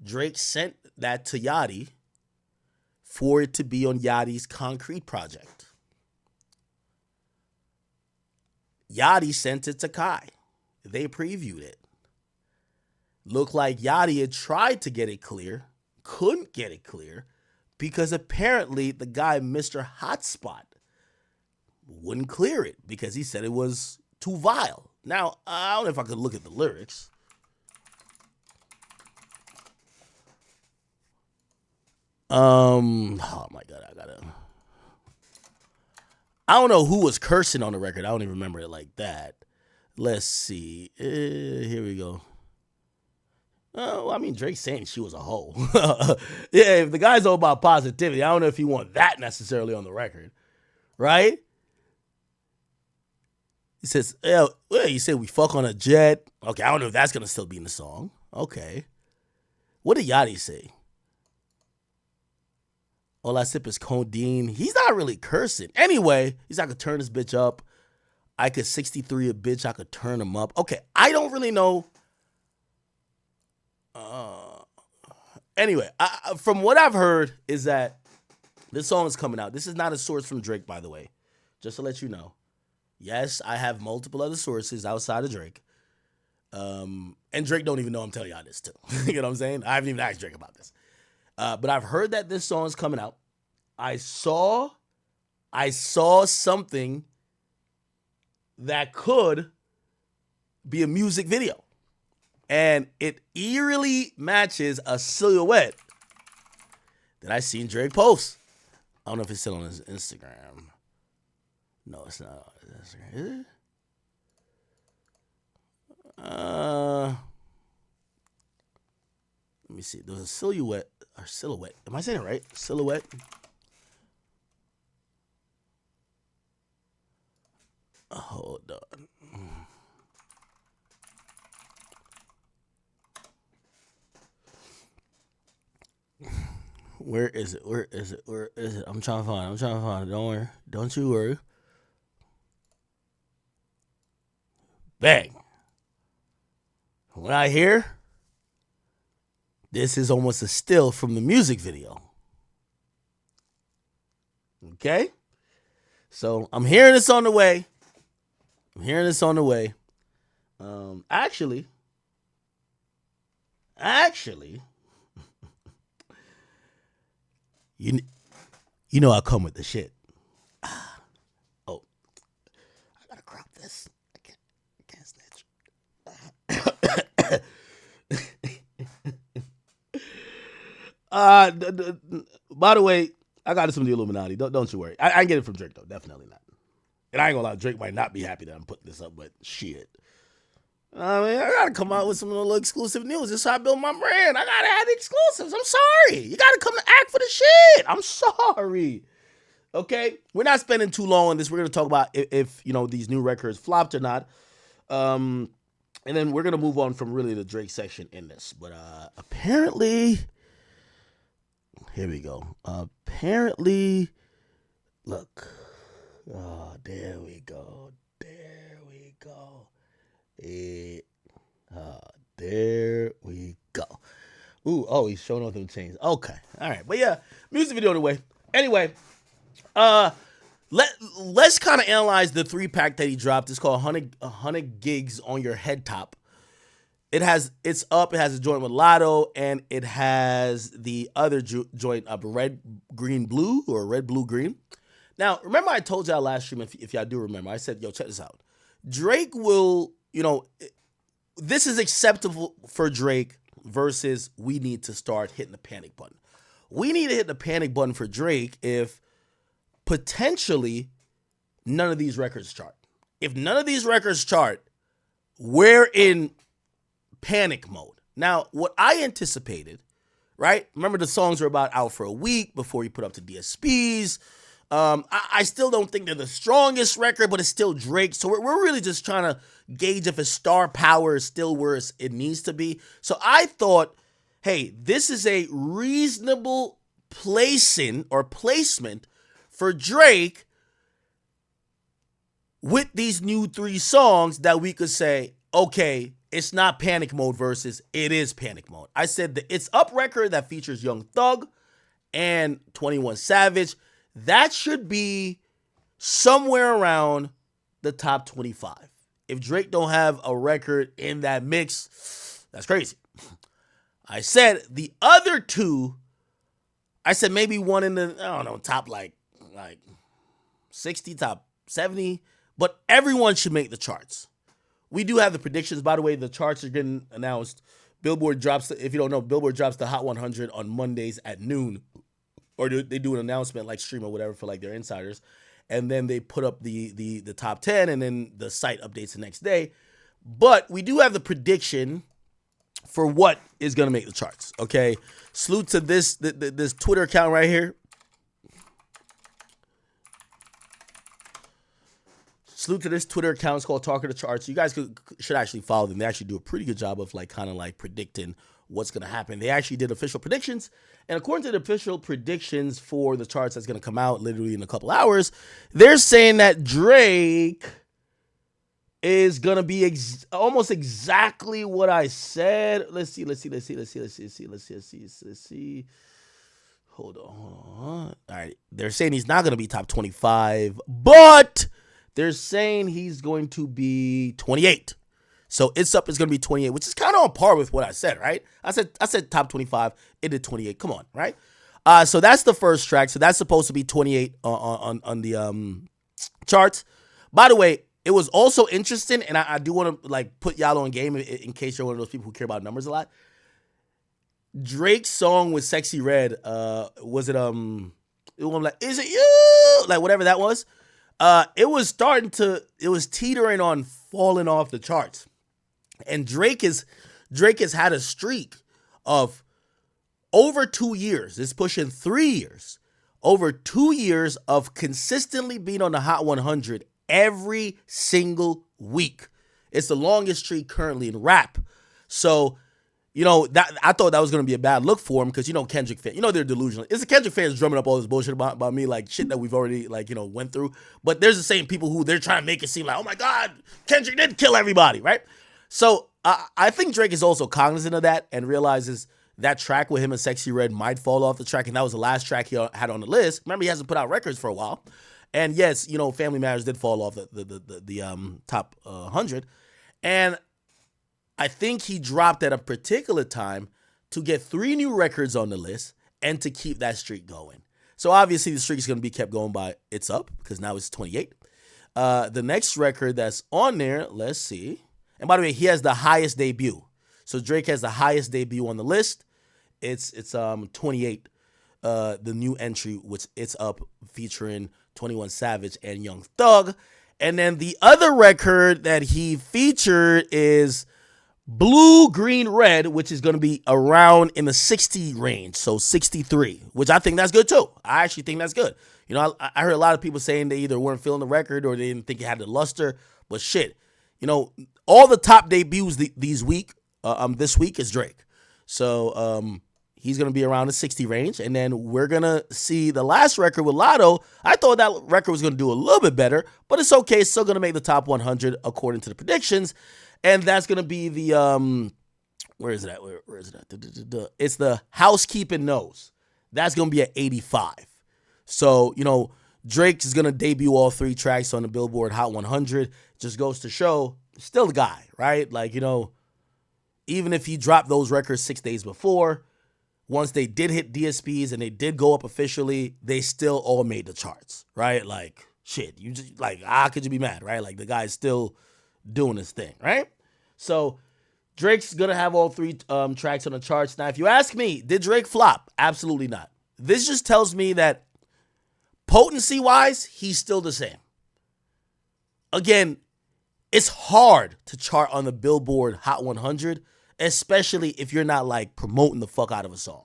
Drake sent that to Yachty for it to be on Yachty's Concrete project. Yachty sent it to Kai. They previewed it. Looked like Yachty had tried to get it clear, couldn't get it clear, because apparently the guy, Mr. Hotspot, wouldn't clear it because he said it was too vile. Now, I don't know if I could look at the lyrics. Oh my God, I don't know who was cursing on the record. I don't even remember it like that. Let's see. Here we go. Oh, I mean, Drake's saying she was a hoe. Yeah, if the guy's all about positivity, I don't know if you want that necessarily on the record, right? He says, well, you said we fuck on a jet. Okay, I don't know if that's going to still be in the song. Okay. What did Yachty say? All I sip is codeine. He's not really cursing. Anyway, he's like, I could turn this bitch up. I could 63 a bitch. I could turn him up. Okay, I don't really know. Anyway, from what I've heard is that this song is coming out. This is not a source from Drake, by the way. Just to let you know. Yes, I have multiple other sources outside of Drake. And Drake don't even know I'm telling y'all this too. You know what I'm saying? I haven't even asked Drake about this. But I've heard that this song is coming out. I saw something that could be a music video. And it eerily matches a silhouette that I seen Drake post. I don't know if it's still on his Instagram. No, it's not on his Instagram. Is it? Let me see. There's a silhouette. Or silhouette. Am I saying it right? Silhouette. Hold on. Where is it? I'm trying to find it. Don't worry. Don't you worry. Bang. What I hear, this is almost a still from the music video. Okay? So I'm hearing this on the way. Actually, you know I come with the shit. Oh, I gotta crop this. I can't snitch. By the way, I got this from the Illuminati. Don't you worry. I get it from Drake though. Definitely not. And I ain't gonna lie, Drake might not be happy that I'm putting this up, but shit. I mean, I gotta come out with some little exclusive news. This is how I build my brand. I gotta have the exclusives. I'm sorry. You gotta come to act for the shit. I'm sorry. Okay? We're not spending too long on this. We're gonna talk about if these new records flopped or not. And then we're gonna move on from really the Drake section in this. But apparently, here we go. Apparently, look. Oh, there we go. There we go. There we go. Ooh, oh, he's showing off them chains. Okay, all right, but yeah, music video on the way. Anyway, let's kind of analyze the 3-pack that he dropped. It's called 100 Gigs on Your Head Top. It's up. It has a joint with Lotto, and it has the other joint up, Red Green Blue or Red Blue Green. Now, remember I told y'all last stream, if y'all do remember, I said, yo, check this out. Drake will, this is acceptable for Drake versus we need to start hitting the panic button. We need to hit the panic button for Drake if potentially none of these records chart. If none of these records chart, we're in panic mode. Now, what I anticipated, right? Remember the songs were about out for a week before you put up to DSPs. I still don't think they're the strongest record, but it's still Drake. So we're really just trying to gauge if his star power is still where it needs to be. So I thought, hey, this is a reasonable placement for Drake with these new 3 songs that we could say, okay, It's not Panic Mode versus, it is Panic Mode. I said the It's Up record that features Young Thug and 21 Savage, that should be somewhere around the top 25. If Drake don't have a record in that mix, that's crazy. I said the other two, I said maybe one in the, I don't know, top like 60, top 70, but everyone should make the charts. We do have the predictions. By the way, the charts are getting announced. Billboard drops, if you don't know, Billboard drops the Hot 100 on Mondays at noon. Or they do an announcement like Stream or whatever for like their insiders. And then they put up the top 10 and then the site updates the next day. But we do have the prediction for what is going to make the charts, okay? Salute to this Twitter account right here. Salute to this Twitter account. It's called Talk of the Charts. You guys should actually follow them. They actually do a pretty good job of like kind of like predicting what's going to happen. They actually did official predictions. And according to the official predictions for the charts that's going to come out literally in a couple hours, they're saying that Drake is going to be almost exactly what I said. Let's see. Hold on. All right. They're saying he's not going to be top 25, but they're saying he's going to be 28. So It's Up is going to be 28, which is kind of on par with what I said, right? I said top 25. It did 28. Come on, right? So that's the first track. So that's supposed to be 28 on the charts. By the way, it was also interesting, and I do want to like put y'all on game in case you're one of those people who care about numbers a lot. Drake's song with Sexy Red, was it it was like, is it you? Like whatever that was. It was teetering on falling off the charts. And Drake has had a streak of over 2 years. It's pushing 3 years. Over 2 years of consistently being on the Hot 100 every single week. It's the longest streak currently in rap. So, that I thought that was going to be a bad look for him because, Kendrick fans, they're delusional. It's the Kendrick fans drumming up all this bullshit about me, like shit that we've already, went through. But there's the same people who they're trying to make it seem like, oh my God, Kendrick did kill everybody, right? So I think Drake is also cognizant of that and realizes that track with him and Sexy Red might fall off the track. And that was the last track he had on the list. Remember, he hasn't put out records for a while. And yes, Family Matters did fall off the top 100. And I think he dropped at a particular time to get 3 new records on the list and to keep that streak going. So obviously the streak is going to be kept going by It's Up because now it's 28. The next record that's on there, let's see. And by the way, he has the highest debut. So Drake has the highest debut on the list. It's 28. The new entry, which It's Up featuring 21 Savage and Young Thug. And then the other record that he featured is Blue, Green, Red, which is going to be around in the 60 range. So 63, which I think that's good too. I actually think that's good. I heard a lot of people saying they either weren't feeling the record or they didn't think it had the luster. But shit, all the top debuts this week is Drake. So he's going to be around the 60 range. And then we're going to see the last record with Lotto. I thought that record was going to do a little bit better, but it's okay. It's still going to make the top 100 according to the predictions. And that's going to be the, where is it at? Where is it at? It's the Housekeeping Knows. That's going to be at 85. So, Drake is going to debut all 3 tracks on the Billboard Hot 100. Just goes to show, still the guy, right? Like, even if he dropped those records 6 days before, once they did hit DSPs and they did go up officially, they still all made the charts, right? Like, shit, you just, like, how could you be mad, right? Like, the guy's still doing his thing, right? So, Drake's going to have all 3 tracks on the charts. Now, if you ask me, did Drake flop? Absolutely not. This just tells me that potency-wise, he's still the same. Again, it's hard to chart on the Billboard Hot 100, especially if you're not like promoting the fuck out of a song,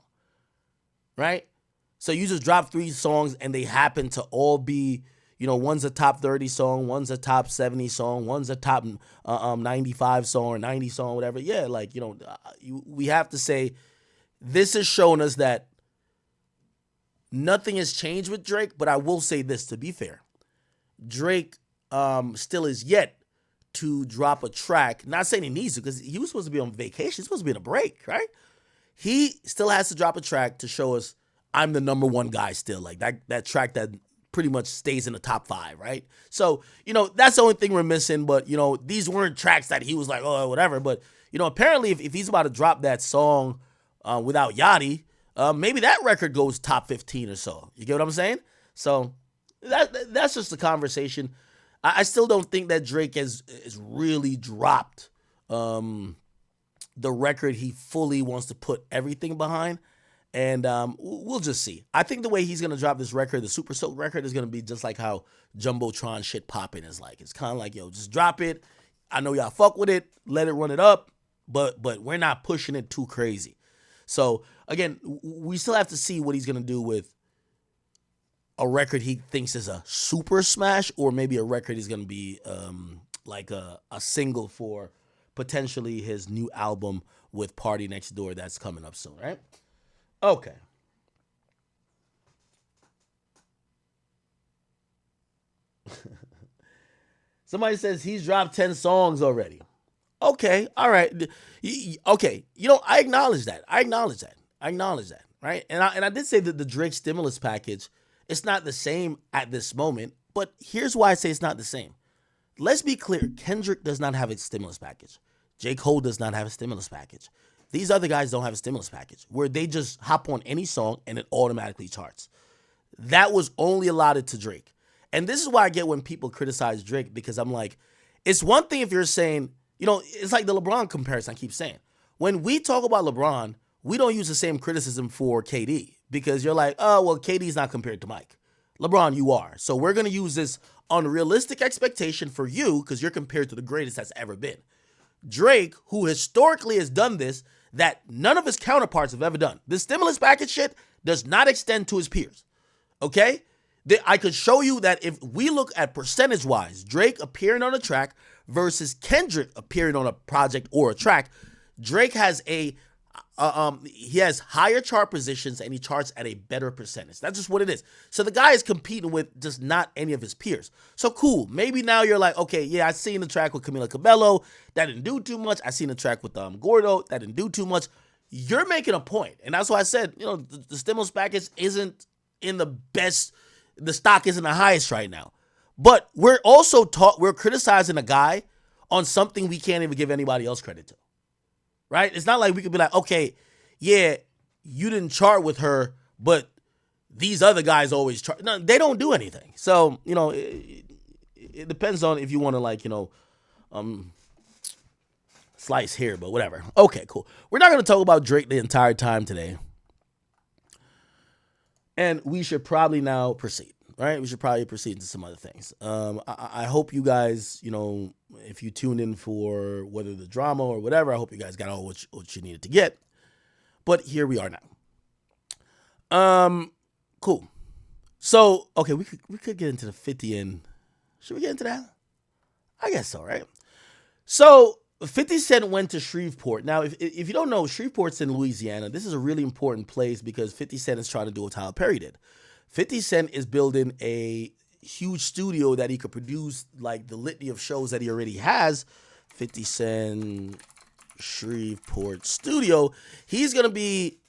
right? So you just drop 3 songs and they happen to all be, one's a top 30 song, one's a top 70 song, one's a top 95 song or 90 song, whatever. Yeah, we have to say this is showing us that nothing has changed with Drake, but I will say this to be fair. Drake still is yet to drop a track. Not saying he needs to, because he was supposed to be on vacation. He's supposed to be in a break, right? He still has to drop a track to show us I'm the number one guy still. Like that track that pretty much stays in the top 5, right? So, that's the only thing we're missing. But, these weren't tracks that he was like, oh, whatever. But, apparently if he's about to drop that song without Yachty, maybe that record goes top 15 or so. You get what I'm saying? So that's just the conversation. I still don't think that Drake has really dropped the record he fully wants to put everything behind. And we'll just see. I think the way he's going to drop this record, the Super Soak record, is going to be just like how Jumbotron shit popping is like. It's kind of like, just drop it. I know y'all fuck with it. Let it run it up. But we're not pushing it too crazy. So, again, we still have to see what he's going to do with a record he thinks is a super smash, or maybe a record is going to be like a single for potentially his new album with Party Next Door that's coming up soon, right? Okay. Somebody says he's dropped 10 songs already. Okay, all right. Okay, I acknowledge that. I acknowledge that, right? And I did say that the Drake stimulus package, it's not the same at this moment, but here's why I say it's not the same. Let's be clear. Kendrick does not have a stimulus package. J. Cole does not have a stimulus package. These other guys don't have a stimulus package where they just hop on any song and it automatically charts. That was only allotted to Drake. And this is why I get when people criticize Drake, because I'm like, it's one thing if you're saying, it's like the LeBron comparison I keep saying. When we talk about LeBron, we don't use the same criticism for KD, because you're like, oh, well, KD's not compared to Mike. LeBron, you are. So we're going to use this unrealistic expectation for you because you're compared to the greatest that's ever been. Drake, who historically has done this, that none of his counterparts have ever done. This stimulus package shit does not extend to his peers. Okay? I could show you that if we look at percentage-wise, Drake appearing on a track versus Kendrick appearing on a project or a track, Drake has he has higher chart positions and he charts at a better percentage. That's just what it is. So the guy is competing with just not any of his peers. So cool. Maybe now you're like, okay, yeah, I seen the track with Camila Cabello. That didn't do too much. I seen the track with Gordo. That didn't do too much. You're making a point. And that's why I said, the stimulus package isn't in the best. The stock isn't the highest right now. But we're also we're criticizing a guy on something we can't even give anybody else credit to. Right? It's not like we could be like, okay, yeah, you didn't chart with her, but these other guys always chart. No, they don't do anything. So, it depends on if you want to slice here, but whatever. Okay, cool. We're not going to talk about Drake the entire time today. And we should probably now proceed, right? We should probably proceed to some other things. I hope you guys, if you tuned in for whether the drama or whatever, I hope you guys got all what you needed to get. But here we are now. Cool. So, okay, we could get into the 50 and should we get into that? I guess so, right? So 50 Cent went to Shreveport. Now, if you don't know, Shreveport's in Louisiana. This is a really important place because 50 Cent is trying to do what Tyler Perry did. 50 Cent is building a huge studio that he could produce like the litany of shows that he already has. 50 Cent Shreveport studio. He's going to be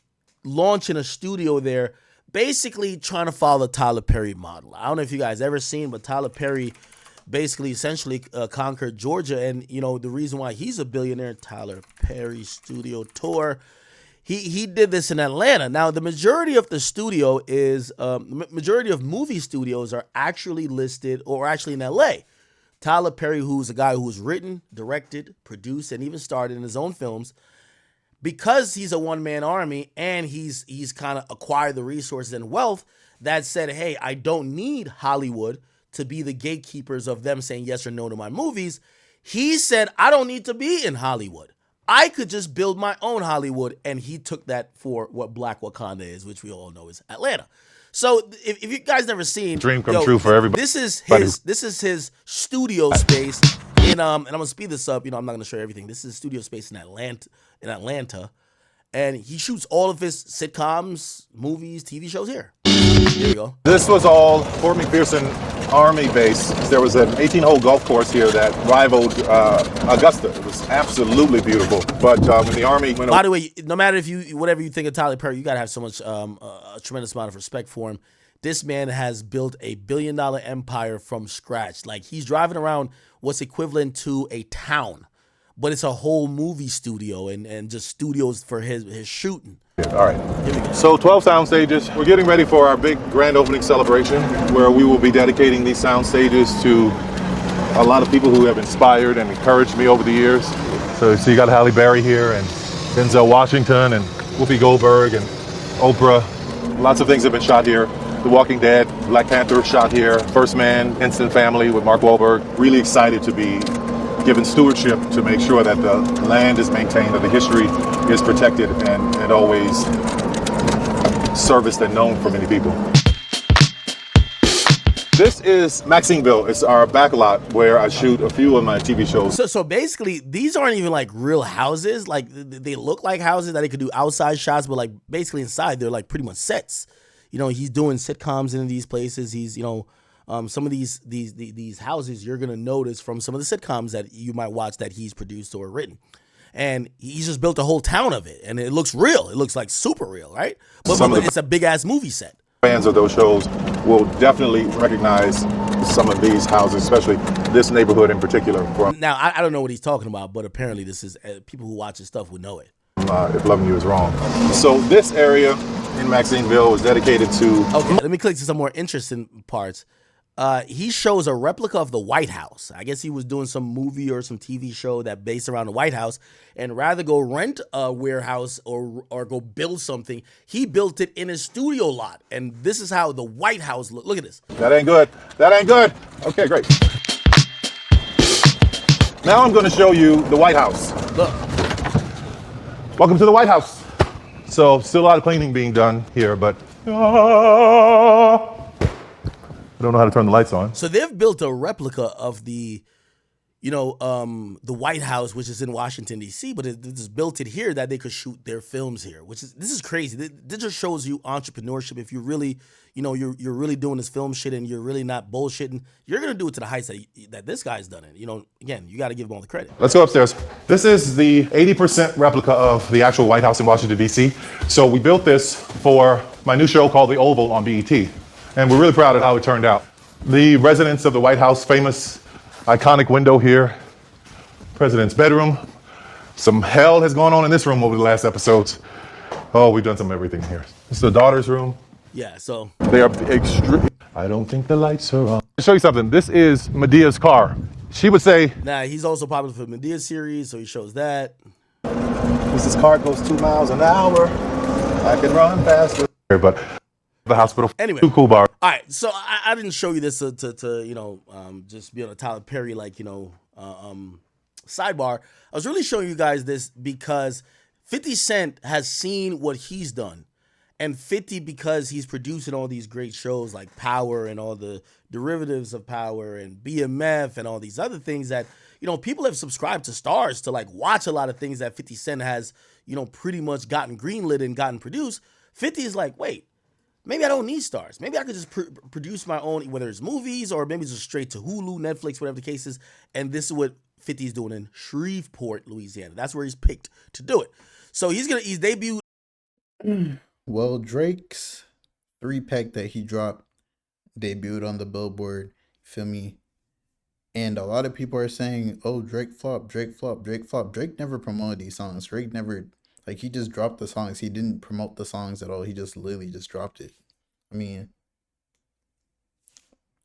launching a studio there, basically trying to follow the Tyler Perry model. I don't know if you guys ever seen, but Tyler Perry essentially conquered Georgia. And, the reason why he's a billionaire, Tyler Perry Studio Tour, he did this in Atlanta. Now, the majority of the studio majority of movie studios are actually listed or actually in LA. Tyler Perry, who's a guy who's written, directed, produced, and even starred in his own films, because he's a one-man army and he's kind of acquired the resources and wealth that said, hey, I don't need Hollywood to be the gatekeepers of them saying yes or no to my movies. He said, I don't need to be in Hollywood. I could just build my own Hollywood. And he took that for what Black Wakanda is, which we all know is Atlanta. So if you guys never seen, dream come true for everybody. This is his studio space and I'm gonna speed this up. I'm not gonna show you everything. This is studio space in Atlanta, and he shoots all of his sitcoms, movies, TV shows here. Here you go. This was all Fort McPherson Army base. There was an 18-hole golf course here that rivaled Augusta. It was absolutely beautiful. But when the Army went By the way, no matter if you whatever you think of Tyler Perry, you gotta have so much a tremendous amount of respect for him. This man has built a $1 billion empire from scratch. Like, he's driving around what's equivalent to a town, but it's a whole movie studio and just studios for his shooting. All right. So 12 sound stages. We're getting ready for our big grand opening celebration where we will be dedicating these sound stages to a lot of people who have inspired and encouraged me over the years. So you got Halle Berry here and Denzel Washington and Whoopi Goldberg and Oprah. Lots of things have been shot here. The Walking Dead, Black Panther shot here. First Man, Instant Family with Mark Wahlberg. Really excited to be given stewardship to make sure that the land is maintained, that the history is protected and always serviced and known for many people. This is Maximeville. It's our back lot where I shoot a few of my TV shows. So basically, these aren't even like real houses. Like, they look like houses that they could do outside shots, but like basically inside they're like pretty much sets. You know, he's doing sitcoms in these places. He's, you know, some of these houses you're gonna notice from some of the sitcoms that you might watch that he's produced or written. And he's just built a whole town of it, and it looks real. It looks like super real, right? But it's a big ass movie set. Fans of those shows will definitely recognize some of these houses, especially this neighborhood in particular. Now, I don't know what he's talking about, but apparently this is people who watch his stuff would know it. If loving you is wrong. So this area in Maximeville was dedicated to... Okay, let me click to some more interesting parts. He shows a replica of the White House. I guess he was doing some movie or some TV show that based around the White House, and rather go rent a warehouse or go build something, he built it in his studio lot. And this is how the White House look at this. That ain't good. That ain't good. Okay, great. Now I'm going to show you the White House. Look. Welcome to the White House. So still a lot of cleaning being done here, but I don't know how to turn the lights on. So they've built a replica of the, the White House, which is in Washington, D.C., but it just built it here that they could shoot their films here, this is crazy. This just shows you entrepreneurship. If you're really, you're really doing this film shit and you're really not bullshitting, you're going to do it to the heights that this guy's done it. Again, you got to give him all the credit. Let's go upstairs. This is the 80% replica of the actual White House in Washington, D.C. So we built this for my new show called The Oval on BET. And we're really proud of how it turned out. The residents of the White House, famous, iconic window here, president's bedroom. Some hell has gone on in this room over the last episodes. Oh, we've done some of everything here. This is the daughter's room. Yeah, so. They are extreme. I don't think the lights are on. I'll show you something. This is Medea's car. She would say. Nah, he's also popular for the Medea series, so he shows that. This car goes 2 miles an hour. I can run faster. But the hospital. Anyway, too cool bar. All right, so I didn't show you this to just be on a Tyler Perry sidebar. I was really showing you guys this because 50 Cent has seen what he's done, and 50 because he's producing all these great shows like Power and all the derivatives of Power and BMF and all these other things that people have subscribed to Stars to like watch a lot of things that 50 Cent has pretty much gotten greenlit and gotten produced. 50 is like, wait. Maybe I don't need Stars. Maybe I could just produce my own, whether it's movies or maybe just straight to Hulu, Netflix, whatever the case is. And this is what 50 is doing in Shreveport, Louisiana. That's where he's picked to do it. So he's debuted. Well, Drake's 3-pack that he dropped debuted on the Billboard. Feel me? And a lot of people are saying, "Oh, Drake flop, Drake flop, Drake flop." Drake never promoted these songs. Drake never. Like, he just dropped the songs. He didn't promote the songs at all. He just literally just dropped it. I mean,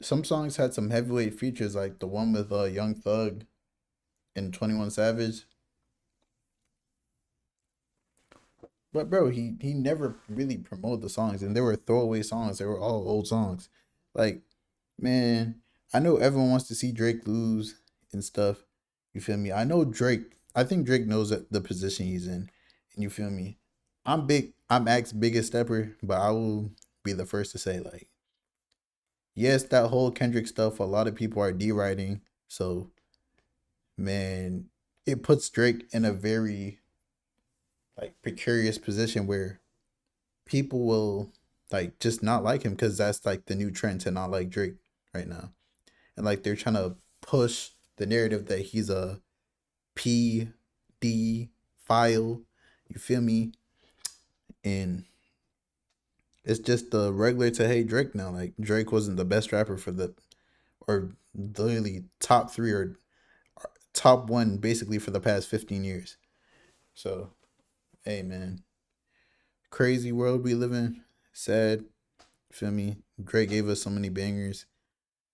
some songs had some heavyweight features, like the one with Young Thug and 21 Savage. But, bro, he never really promoted the songs. And they were throwaway songs. They were all old songs. Like, man, I know everyone wants to see Drake lose and stuff. You feel me? I know Drake. I think Drake knows the position he's in. You feel me? I'm Ak's biggest stepper, but I will be the first to say, like, yes, that whole Kendrick stuff, a lot of people are deriding. So, man, it puts Drake in a very, like, precarious position where people will, like, just not like him because that's, like, the new trend to not like Drake right now. and like they're trying to push the narrative that he's a PD file. You feel me? And it's just the regular to hate Drake now. Like Drake wasn't the best rapper for the, or literally top three or top one basically for the past 15 years. So hey man, crazy world we live in. Sad. Feel me? Drake gave us so many bangers.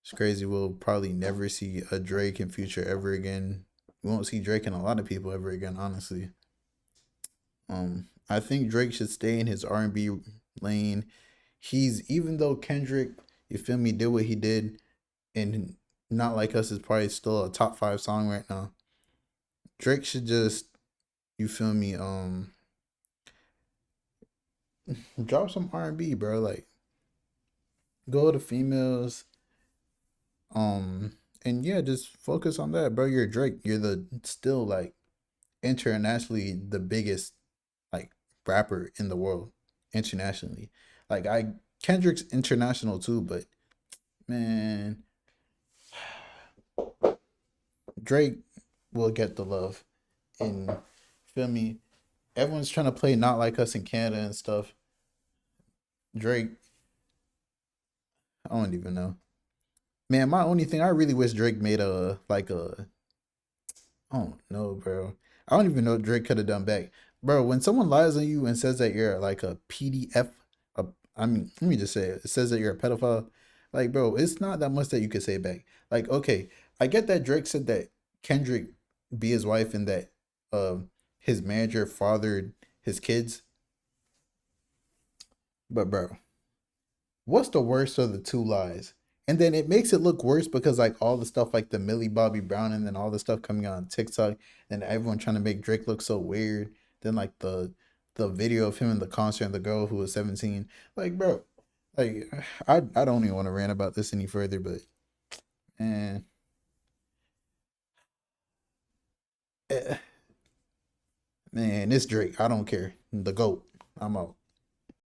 It's crazy. We'll probably never see a Drake in future ever again. We won't see Drake and a lot of people ever again, honestly. I think Drake should stay in his R&B lane. He's, even though Kendrick, you feel me, did what he did, and Not Like Us is probably still a top five song right now. Drake should just, you feel me, drop some R&B, bro. Like go to females, um, and yeah, just focus on that, bro. You're Drake. You're the still like internationally the biggest like rapper in the world internationally. Like I Kendrick's international too, but man, Drake will get the love. And feel me, everyone's trying to play Not Like Us in Canada and stuff. Drake, I don't even know. Man, my only thing I really wish Drake made a like a I don't know, bro. I don't even know what Drake could have done back. Bro, when someone lies on you and says that you're like a PDF, a, I mean, let me just say it. It says that you're a pedophile. Like, bro, it's not that much that you could say back. Like, okay, I get that Drake said that Kendrick be his wife and that his manager fathered his kids. But bro, what's the worst of the two lies? And then it makes it look worse because like all the stuff like the Millie Bobby Brown and then all the stuff coming on TikTok and everyone trying to make Drake look so weird. Then like the video of him in the concert and the girl who was 17. Like bro, like I don't even want to rant about this any further, but man, eh, man, it's Drake. I don't care. The GOAT. I'm out.